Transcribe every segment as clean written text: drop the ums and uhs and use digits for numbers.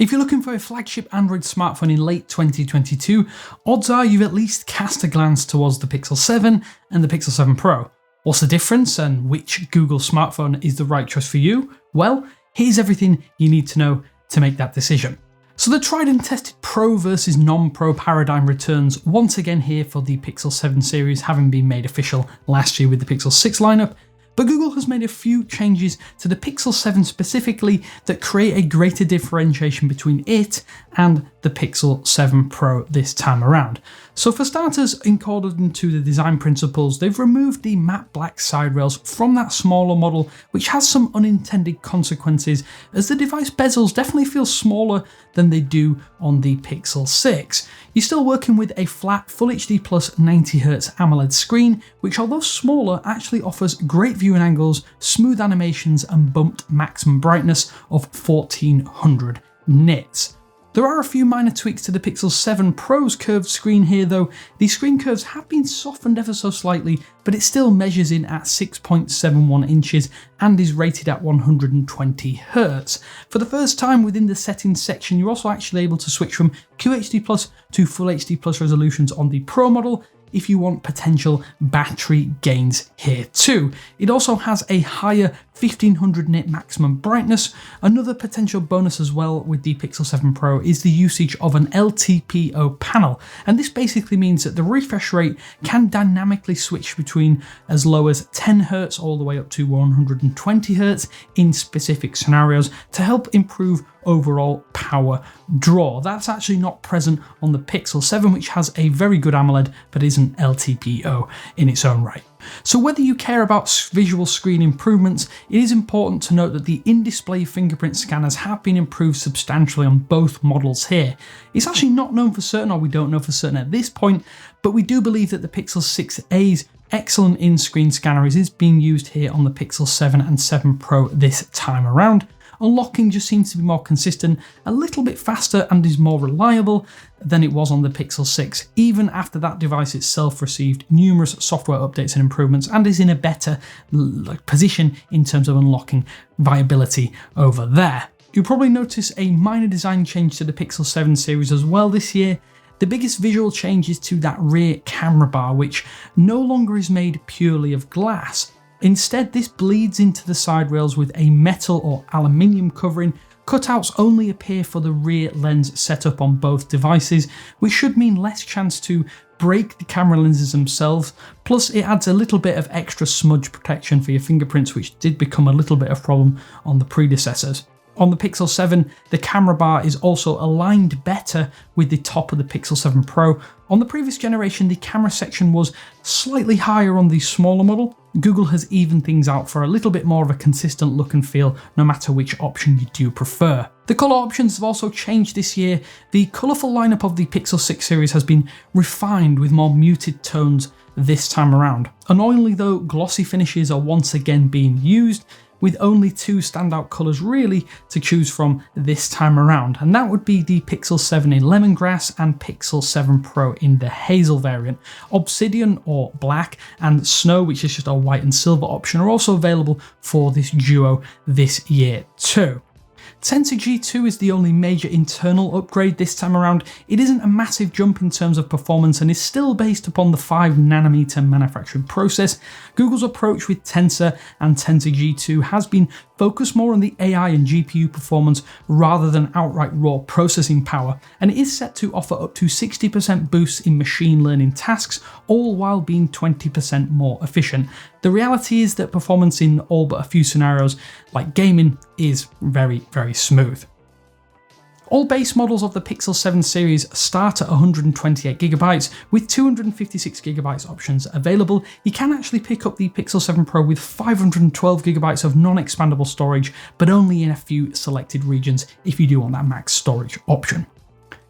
If you're looking for a flagship Android smartphone in late 2022, odds are you've at least cast a glance towards the Pixel 7 and the Pixel 7 Pro. What's the difference and which Google smartphone is the right choice for you? Well, here's everything you need to know to make that decision. So the tried and tested Pro versus non-Pro paradigm returns once again here for the Pixel 7 series, having been made official last year with the Pixel 6 lineup. But Google has made a few changes to the Pixel 7 specifically that create a greater differentiation between it and the Pixel 7 Pro this time around. So for starters, according to the design principles, they've removed the matte black side rails from that smaller model, which has some unintended consequences as the device bezels definitely feel smaller than they do on the Pixel 6. You're still working with a flat Full HD Plus 90Hz AMOLED screen, which although smaller actually offers great viewing angles, smooth animations and bumped maximum brightness of 1400 nits. There are a few minor tweaks to the Pixel 7 Pro's curved screen here though. The screen curves have been softened ever so slightly, but it still measures in at 6.71 inches and is rated at 120Hz. For the first time within the settings section, you're also actually able to switch from QHD Plus to Full HD Plus resolutions on the Pro model if you want potential battery gains here too. It also has a higher 1500 nit maximum brightness. Another potential bonus as well with the Pixel 7 Pro is the usage of an LTPO panel, and this basically means that the refresh rate can dynamically switch between as low as 10Hz all the way up to 120Hz in specific scenarios to help improve overall power draw. That's actually not present on the Pixel 7, which has a very good AMOLED but isn't LTPO in its own right. So whether you care about visual screen improvements, it is important to note that the in-display fingerprint scanners have been improved substantially on both models here. It's actually not known for certain, or we don't know for certain at this point, but we do believe that the Pixel 6a's excellent in-screen scanner is being used here on the Pixel 7 and 7 Pro this time around. Unlocking just seems to be more consistent, a little bit faster and is more reliable than it was on the Pixel 6, even after that device itself received numerous software updates and improvements and is in a better position in terms of unlocking viability over there. You'll probably notice a minor design change to the Pixel 7 series as well this year. The biggest visual change is to that rear camera bar, which no longer is made purely of glass. Instead, this bleeds into the side rails with a metal or aluminium covering. Cutouts only appear for the rear lens setup on both devices, which should mean less chance to break the camera lenses themselves, plus it adds a little bit of extra smudge protection for your fingerprints, which did become a little bit of a problem on the predecessors. On the Pixel 7, the camera bar is also aligned better with the top of the Pixel 7 Pro. On the previous generation, the camera section was slightly higher on the smaller model. Google has evened things out for a little bit more of a consistent look and feel, no matter which option you do prefer. The colour options have also changed this year. The colourful lineup of the Pixel 6 series has been refined with more muted tones this time around. Annoyingly though, glossy finishes are once again being used, with only two standout colours really to choose from this time around, and that would be the Pixel 7 in Lemongrass and Pixel 7 Pro in the Hazel variant. Obsidian or Black and Snow, which is just a white and silver option, are also available for this duo this year too. Tensor G2 is the only major internal upgrade this time around. It isn't a massive jump in terms of performance and is still based upon the 5nm manufacturing process. Google's approach with Tensor and Tensor G2 has been focused more on the AI and GPU performance rather than outright raw processing power, and it is set to offer up to 60% boosts in machine learning tasks, all while being 20% more efficient. The reality is that performance in all but a few scenarios, like gaming, is very, very smooth. All base models of the Pixel 7 series start at 128GB, with 256GB options available. You can actually pick up the Pixel 7 Pro with 512GB of non-expandable storage, but only in a few selected regions if you do want that max storage option.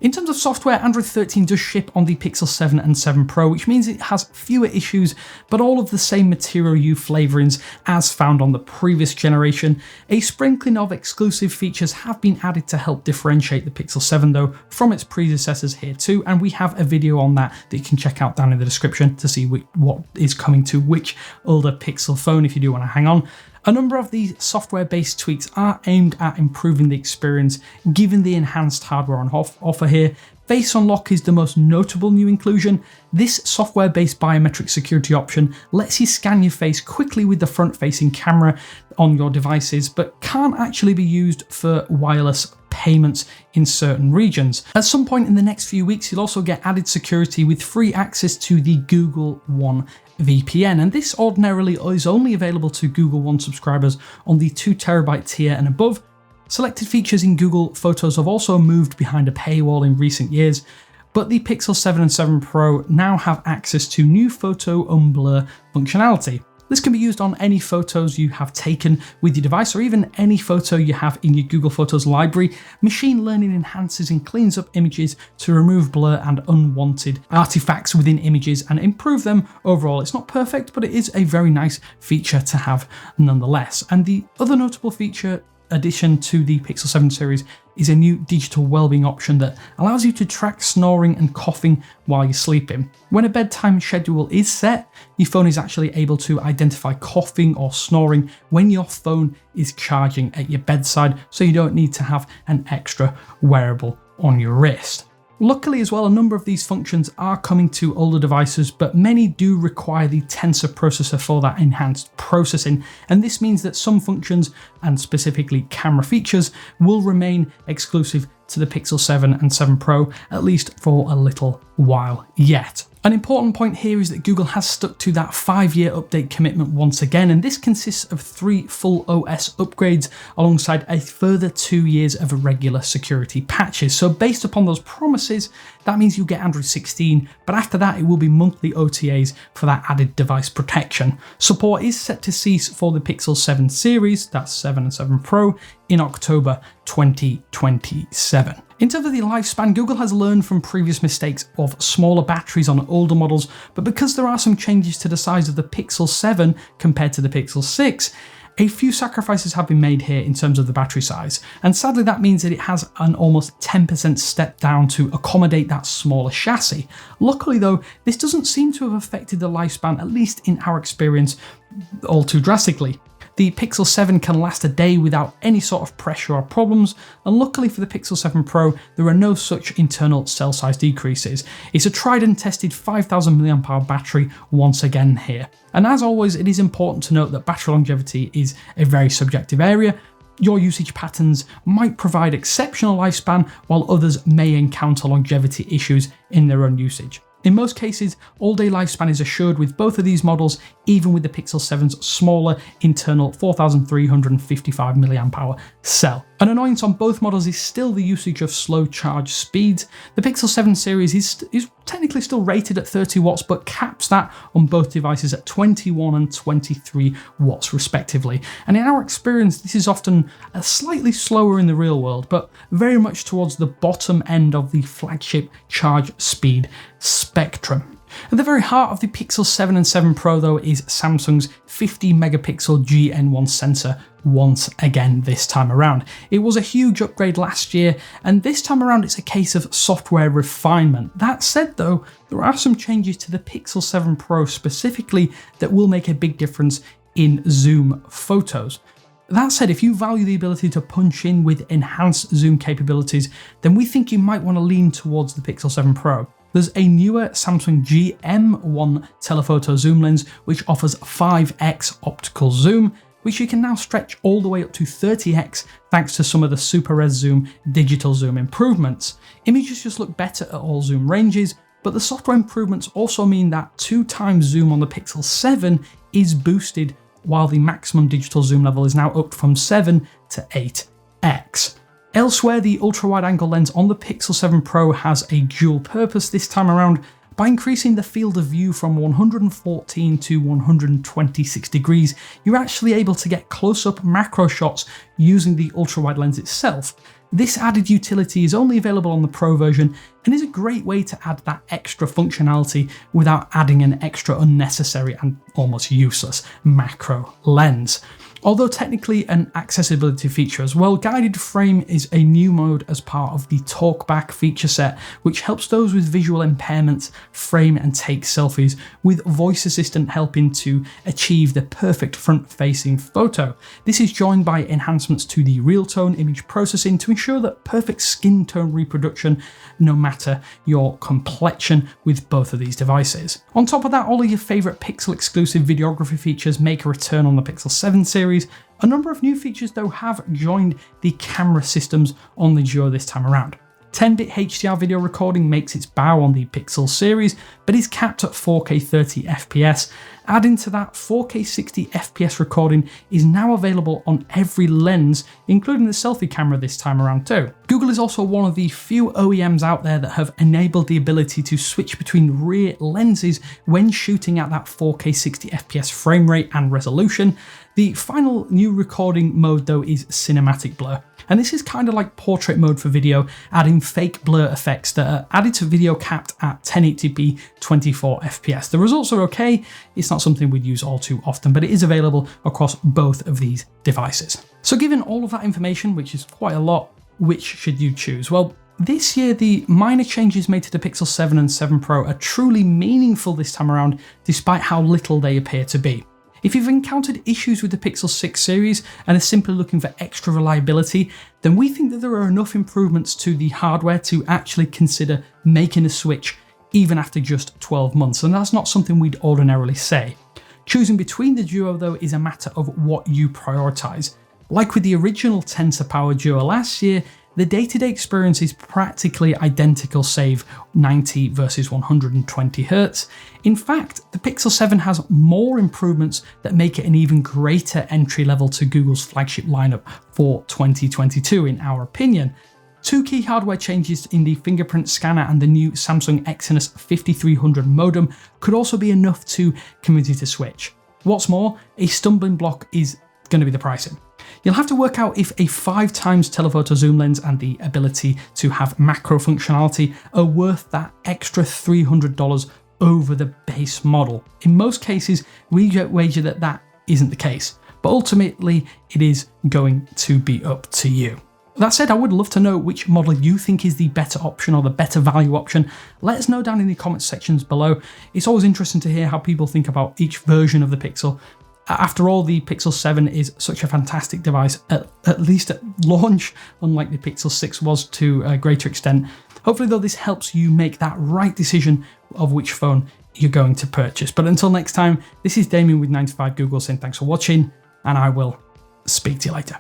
In terms of software, Android 13 does ship on the Pixel 7 and 7 Pro, which means it has fewer issues, but all of the same Material You flavourings as found on the previous generation. A sprinkling of exclusive features have been added to help differentiate the Pixel 7 though from its predecessors here too, and we have a video on that you can check out down in the description to see what is coming to which older Pixel phone if you do want to hang on. A number of these software-based tweaks are aimed at improving the experience given the enhanced hardware on offer here. Face Unlock is the most notable new inclusion. This software-based biometric security option lets you scan your face quickly with the front-facing camera on your devices, but can't actually be used for wireless payments in certain regions. At some point in the next few weeks, you'll also get added security with free access to the Google One VPN, and this ordinarily is only available to Google One subscribers on the 2TB tier and above. Selected features in Google Photos have also moved behind a paywall in recent years, but the Pixel 7 and 7 Pro now have access to new photo unblur functionality. This can be used on any photos you have taken with your device, or even any photo you have in your Google Photos library. Machine learning enhances and cleans up images to remove blur and unwanted artifacts within images and improve them overall. It's not perfect, but it is a very nice feature to have nonetheless. And the other notable feature addition to the Pixel 7 series is a new digital wellbeing option that allows you to track snoring and coughing while you're sleeping. When a bedtime schedule is set, your phone is actually able to identify coughing or snoring when your phone is charging at your bedside, so you don't need to have an extra wearable on your wrist. Luckily as well, a number of these functions are coming to older devices, but many do require the Tensor processor for that enhanced processing, and this means that some functions, and specifically camera features, will remain exclusive to the Pixel 7 and 7 Pro, at least for a little while yet. An important point here is that Google has stuck to that 5-year update commitment once again, and this consists of 3 full OS upgrades alongside a further 2 years of regular security patches. So based upon those promises, that means you'll get Android 16, but after that it will be monthly OTAs for that added device protection. Support is set to cease for the Pixel 7 series, that's 7 and 7 Pro, in October 2027. In terms of the lifespan, Google has learned from previous mistakes of smaller batteries on older models, but because there are some changes to the size of the Pixel 7 compared to the Pixel 6, a few sacrifices have been made here in terms of the battery size, and sadly that means that it has an almost 10% step down to accommodate that smaller chassis. Luckily though, this doesn't seem to have affected the lifespan, at least in our experience, all too drastically. The Pixel 7 can last a day without any sort of pressure or problems, and luckily for the Pixel 7 Pro, there are no such internal cell size decreases. It's a tried and tested 5000 mAh battery once again here. And as always, it is important to note that battery longevity is a very subjective area. Your usage patterns might provide exceptional lifespan, while others may encounter longevity issues in their own usage. In most cases, all-day lifespan is assured with both of these models, even with the Pixel 7's smaller internal 4355 mAh cell. An annoyance on both models is still the usage of slow charge speeds. The Pixel 7 series is technically still rated at 30 watts, but caps that on both devices at 21 and 23 watts respectively. And in our experience, this is often slightly slower in the real world, but very much towards the bottom end of the flagship charge speed spectrum. At the very heart of the Pixel 7 and 7 Pro though is Samsung's 50 megapixel GN1 sensor once again this time around. It was a huge upgrade last year, and this time around it's a case of software refinement. That said though, there are some changes to the Pixel 7 Pro specifically that will make a big difference in zoom photos. That said, if you value the ability to punch in with enhanced zoom capabilities, then we think you might want to lean towards the Pixel 7 Pro. There's a newer Samsung GM1 telephoto zoom lens which offers 5x optical zoom, which you can now stretch all the way up to 30x thanks to some of the Super Res Zoom digital zoom improvements. Images just look better at all zoom ranges, but the software improvements also mean that 2x zoom on the Pixel 7 is boosted, while the maximum digital zoom level is now up from 7 to 8x. Elsewhere, the ultra-wide-angle lens on the Pixel 7 Pro has a dual purpose this time around. By increasing the field of view from 114 to 126 degrees, you're actually able to get close-up macro shots using the ultra-wide lens itself. This added utility is only available on the Pro version and is a great way to add that extra functionality without adding an extra unnecessary and almost useless macro lens. Although technically an accessibility feature as well, Guided Frame is a new mode as part of the TalkBack feature set, which helps those with visual impairments frame and take selfies, with Voice Assistant helping to achieve the perfect front-facing photo. This is joined by enhancements to the real-tone image processing to ensure that perfect skin tone reproduction no matter your complexion with both of these devices. On top of that, all of your favourite Pixel exclusive videography features make a return on the Pixel 7 series. A number of new features though have joined the camera systems on the Duo this time around. 10-bit HDR video recording makes its bow on the Pixel series, but is capped at 4K 30 FPS. Adding to that, 4K 60 FPS recording is now available on every lens, including the selfie camera this time around too. Google is also one of the few OEMs out there that have enabled the ability to switch between rear lenses when shooting at that 4K 60 FPS frame rate and resolution. The final new recording mode though is cinematic blur. And this is kind of like portrait mode for video, adding fake blur effects that are added to video capped at 1080p 24 FPS. The results are okay, it's not something we'd use all too often, but it is available across both of these devices. So given all of that information, which is quite a lot, which should you choose? Well, this year, the minor changes made to the Pixel 7 and 7 Pro are truly meaningful this time around, despite how little they appear to be. If you've encountered issues with the Pixel 6 series and are simply looking for extra reliability, then we think that there are enough improvements to the hardware to actually consider making a switch even after just 12 months, and that's not something we'd ordinarily say. Choosing between the Duo though is a matter of what you prioritise. Like with the original Tensor Power Duo last year, the day-to-day experience is practically identical, save 90 versus 120 Hz. In fact, the Pixel 7 has more improvements that make it an even greater entry level to Google's flagship lineup for 2022, in our opinion. Two key hardware changes in the fingerprint scanner and the new Samsung Exynos 5300 modem could also be enough to convince you to switch. What's more, a stumbling block is going to be the pricing. You'll have to work out if a 5x telephoto zoom lens and the ability to have macro functionality are worth that extra $300 over the base model. In most cases, we wager that that isn't the case, but ultimately it is going to be up to you. That said, I would love to know which model you think is the better option or the better value option. Let us know down in the comments sections below. It's always interesting to hear how people think about each version of the Pixel. After all, the Pixel 7 is such a fantastic device, at least at launch, unlike the Pixel 6 was to a greater extent. Hopefully though, this helps you make that right decision of which phone you're going to purchase. But until next time, this is Damien with 9to5 Google saying thanks for watching, and I will speak to you later.